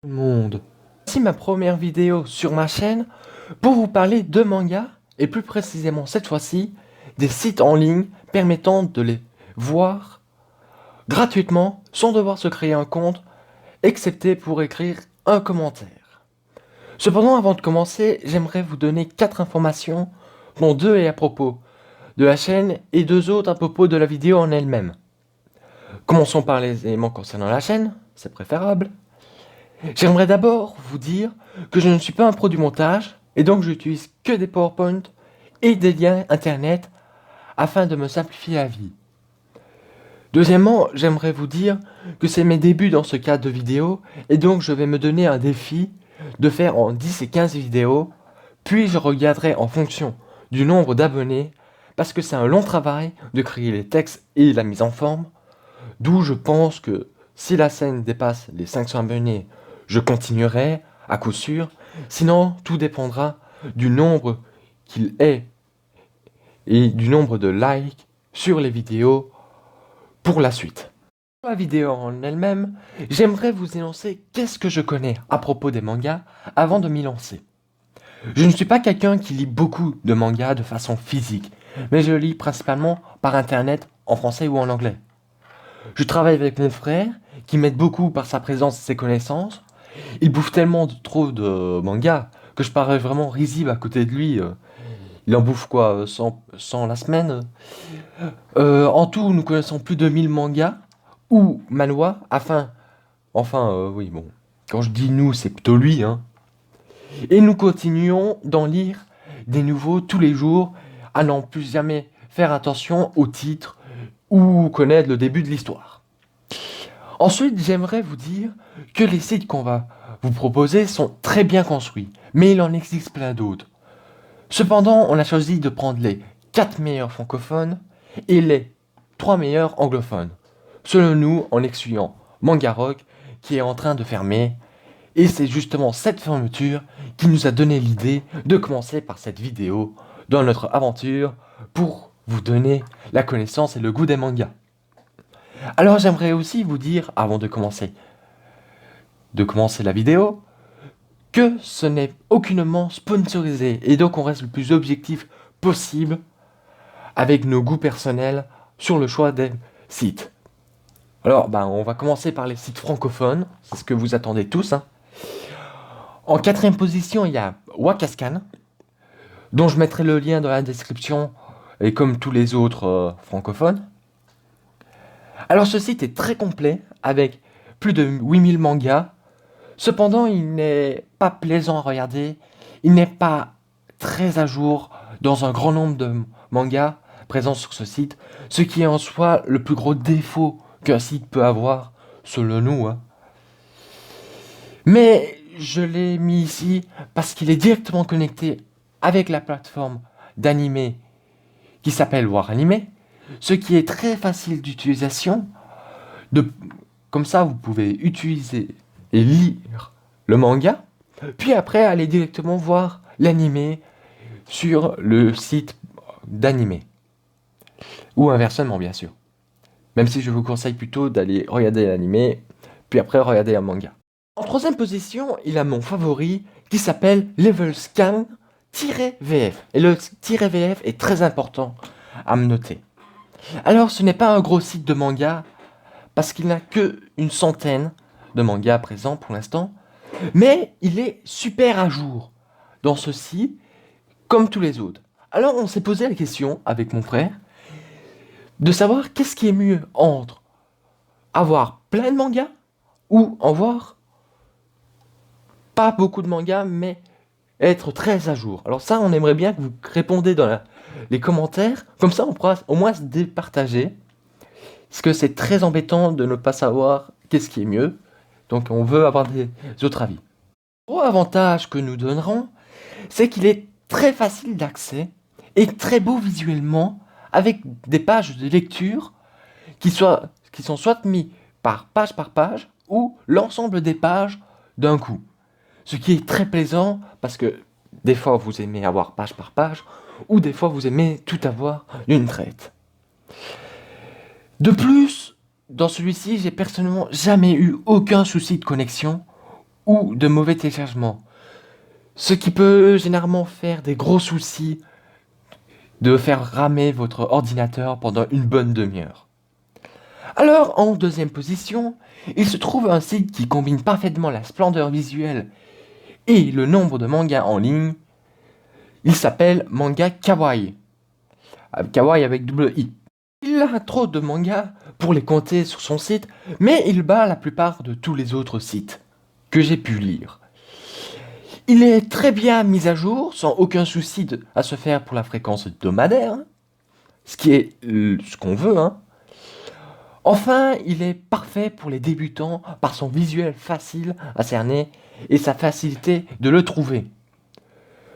Monde. Voici ma première vidéo sur ma chaîne pour vous parler de manga et plus précisément cette fois-ci des sites en ligne permettant de les voir gratuitement sans devoir se créer un compte excepté pour écrire un commentaire. Cependant, avant de commencer, j'aimerais vous donner 4 informations dont 2 est à propos de la chaîne et 2 autres à propos de la vidéo en elle-même. Commençons par les éléments concernant la chaîne, c'est préférable. J'aimerais d'abord vous dire que je ne suis pas un pro du montage et donc j'utilise que des PowerPoint et des liens internet afin de me simplifier la vie. Deuxièmement, j'aimerais vous dire que c'est mes débuts dans ce cadre de vidéo et donc je vais me donner un défi de faire en 10 et 15 vidéos, puis je regarderai en fonction du nombre d'abonnés parce que c'est un long travail de créer les textes et la mise en forme, d'où je pense que si la chaîne dépasse les 500 abonnés, je continuerai à coup sûr, sinon tout dépendra du nombre qu'il est et du nombre de likes sur les vidéos pour la suite. Pour la vidéo en elle-même, j'aimerais vous énoncer qu'est-ce que je connais à propos des mangas avant de m'y lancer. Je ne suis pas quelqu'un qui lit beaucoup de mangas de façon physique, mais je lis principalement par internet en français ou en anglais. Je travaille avec mon frère qui m'aide beaucoup par sa présence et ses connaissances. Il bouffe tellement trop de mangas que je parais vraiment risible à côté de lui. Il en bouffe quoi, 100 la semaine. En tout, nous connaissons plus de 1000 mangas ou manhwas, oui, bon, quand je dis nous, c'est plutôt lui, hein. Et nous continuons d'en lire des nouveaux tous les jours, à n'en plus jamais faire attention au titre ou connaître le début de l'histoire. Ensuite, j'aimerais vous dire que les sites qu'on va vous proposer sont très bien construits, mais il en existe plein d'autres. Cependant, on a choisi de prendre les 4 meilleurs francophones et les 3 meilleurs anglophones, selon nous en excluant Mangarock qui est en train de fermer, et c'est justement cette fermeture qui nous a donné l'idée de commencer par cette vidéo dans notre aventure pour vous donner la connaissance et le goût des mangas. Alors j'aimerais aussi vous dire, avant de commencer la vidéo, que ce n'est aucunement sponsorisé et donc on reste le plus objectif possible avec nos goûts personnels sur le choix des sites. Alors on va commencer par les sites francophones, c'est ce que vous attendez tous, hein. En 4e position, il y a Wakasscan, dont je mettrai le lien dans la description, et comme tous les autres francophones. Alors ce site est très complet, avec plus de 8000 mangas. Cependant, il n'est pas plaisant à regarder, il n'est pas très à jour dans un grand nombre de mangas présents sur ce site, ce qui est en soi le plus gros défaut qu'un site peut avoir, selon nous, hein. Mais je l'ai mis ici parce qu'il est directement connecté avec la plateforme d'animé qui s'appelle Waranime, ce qui est très facile d'utilisation. Comme ça, vous pouvez utiliser et lire le manga, puis après aller directement voir l'animé sur le site d'animé. Ou inversement, bien sûr. Même si je vous conseille plutôt d'aller regarder l'animé, puis après regarder un manga. En 3e position, il a mon favori qui s'appelle Levelscan-VF. Et le -VF est très important à me noter. Alors, ce n'est pas un gros site de manga, parce qu'il n'a que une centaine de mangas présents pour l'instant, mais il est super à jour dans ceci, comme tous les autres. Alors, on s'est posé la question avec mon frère de savoir qu'est-ce qui est mieux entre avoir plein de mangas ou en voir pas beaucoup de mangas, mais être très à jour. Alors ça, on aimerait bien que vous répondez dans les commentaires, comme ça on pourra au moins se départager, parce que c'est très embêtant de ne pas savoir qu'est-ce qui est mieux, donc on veut avoir des autres avis. Le gros avantage que nous donnerons, c'est qu'il est très facile d'accès et très beau visuellement, avec des pages de lecture qui sont soit mis par page, ou l'ensemble des pages d'un coup. Ce qui est très plaisant parce que des fois vous aimez avoir page par page ou des fois vous aimez tout avoir d'une traite. De plus, dans celui-ci, j'ai personnellement jamais eu aucun souci de connexion ou de mauvais téléchargements. Ce qui peut généralement faire des gros soucis de faire ramer votre ordinateur pendant une bonne demi-heure. Alors, en deuxième position, il se trouve un site qui combine parfaitement la splendeur visuelle et le nombre de mangas en ligne. Il s'appelle Manga Kawaii. Kawaii avec double I. Il a trop de mangas pour les compter sur son site, mais il bat la plupart de tous les autres sites que j'ai pu lire. Il est très bien mis à jour, sans aucun souci à se faire pour la fréquence hebdomadaire, ce qui est ce qu'on veut, hein. Enfin, il est parfait pour les débutants par son visuel facile à cerner et sa facilité de le trouver.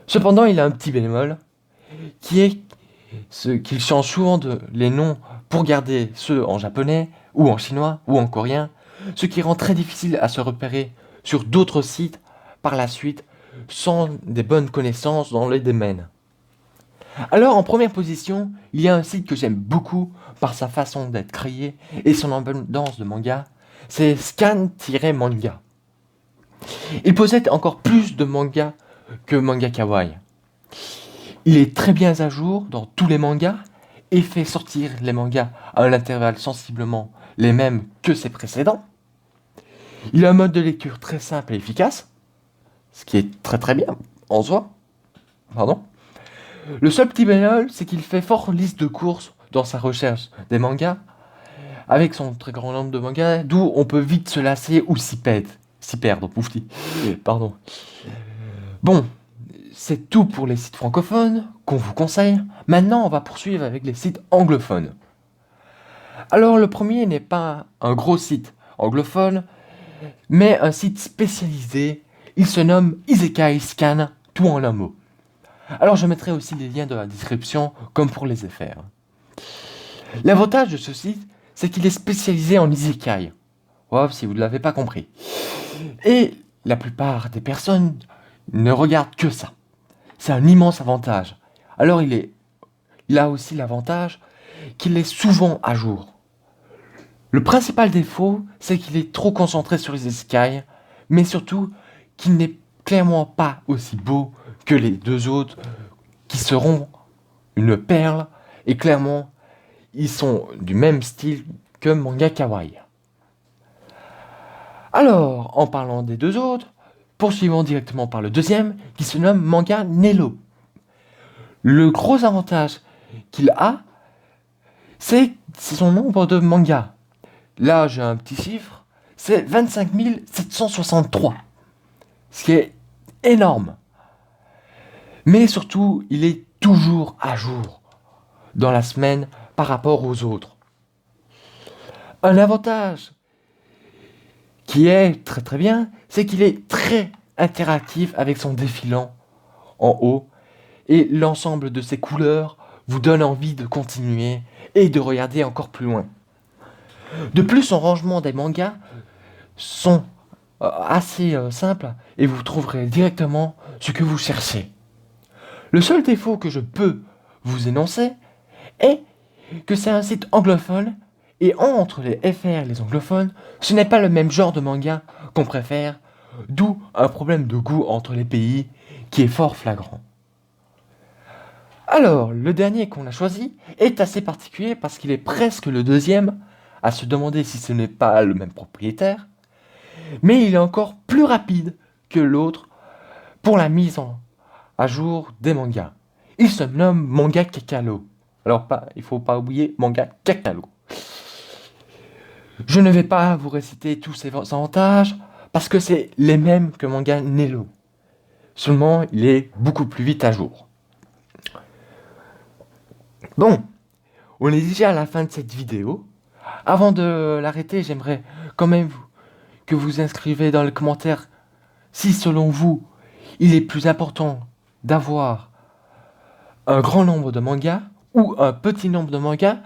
Cependant, il a un petit bémol, qui est qu'il change souvent les noms pour garder ceux en japonais, ou en chinois, ou en coréen, ce qui rend très difficile à se repérer sur d'autres sites par la suite, sans des bonnes connaissances dans les domaines. Alors, en première position, il y a un site que j'aime beaucoup par sa façon d'être créé et son abondance de manga, c'est Scan-Manga. Il possède encore plus de mangas que Manga Kawaii. Il est très bien à jour dans tous les mangas et fait sortir les mangas à un intervalle sensiblement les mêmes que ses précédents. Il a un mode de lecture très simple et efficace, ce qui est très bien en soi. Pardon. Le seul petit bémol, c'est qu'il fait fort liste de courses dans sa recherche des mangas, avec son très grand nombre de mangas, d'où on peut vite se lasser ou s'y perdre, poufti. Pardon. Bon, c'est tout pour les sites francophones qu'on vous conseille. Maintenant, on va poursuivre avec les sites anglophones. Alors, le premier n'est pas un gros site anglophone, mais un site spécialisé. Il se nomme Isekai Scan, tout en un mot. Alors, je mettrai aussi les liens dans la description, comme pour les FR. L'avantage de ce site, c'est qu'il est spécialisé en Isekai. Wow, si vous ne l'avez pas compris. Et la plupart des personnes ne regardent que ça. C'est un immense avantage. Alors il a aussi l'avantage qu'il est souvent à jour. Le principal défaut, c'est qu'il est trop concentré sur les isekai, mais surtout qu'il n'est clairement pas aussi beau que les deux autres qui seront une perle, et clairement ils sont du même style que Manga Kawaii. Alors, en parlant des deux autres, poursuivons directement par le deuxième, qui se nomme Manga Nello. Le gros avantage qu'il a, c'est son nombre de mangas. Là, j'ai un petit chiffre, c'est 25 763, ce qui est énorme. Mais surtout, il est toujours à jour dans la semaine par rapport aux autres. Un avantage qui est très bien, c'est qu'il est très interactif avec son défilant en haut et l'ensemble de ses couleurs vous donne envie de continuer et de regarder encore plus loin. De plus, son rangement des mangas sont assez simples et vous trouverez directement ce que vous cherchez. Le seul défaut que je peux vous énoncer est que c'est un site anglophone et entre les FR et les anglophones, ce n'est pas le même genre de manga qu'on préfère, d'où un problème de goût entre les pays qui est fort flagrant. Alors, le dernier qu'on a choisi est assez particulier parce qu'il est presque le deuxième, à se demander si ce n'est pas le même propriétaire, mais il est encore plus rapide que l'autre pour la mise à jour des mangas. Il se nomme Manga Kakalo. Alors, il ne faut pas oublier Manga Kakalo. Je ne vais pas vous réciter tous ces avantages parce que c'est les mêmes que Manga Nello. Seulement, il est beaucoup plus vite à jour. Bon, on est déjà à la fin de cette vidéo. Avant de l'arrêter, j'aimerais quand même que vous inscrivez dans les commentaires si selon vous, il est plus important d'avoir un grand nombre de mangas ou un petit nombre de mangas,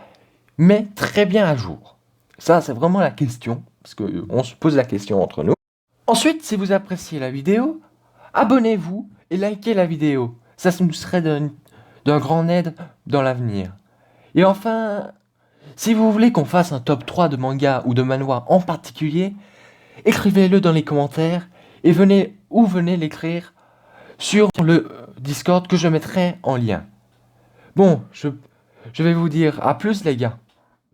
mais très bien à jour. Ça, c'est vraiment la question, parce qu'on se pose la question entre nous. Ensuite, si vous appréciez la vidéo, abonnez-vous et likez la vidéo. Ça nous serait d'un grand aide dans l'avenir. Et enfin, si vous voulez qu'on fasse un top 3 de mangas ou de manhwa en particulier, écrivez-le dans les commentaires et venez l'écrire sur le Discord que je mettrai en lien. Bon, je vais vous dire à plus les gars.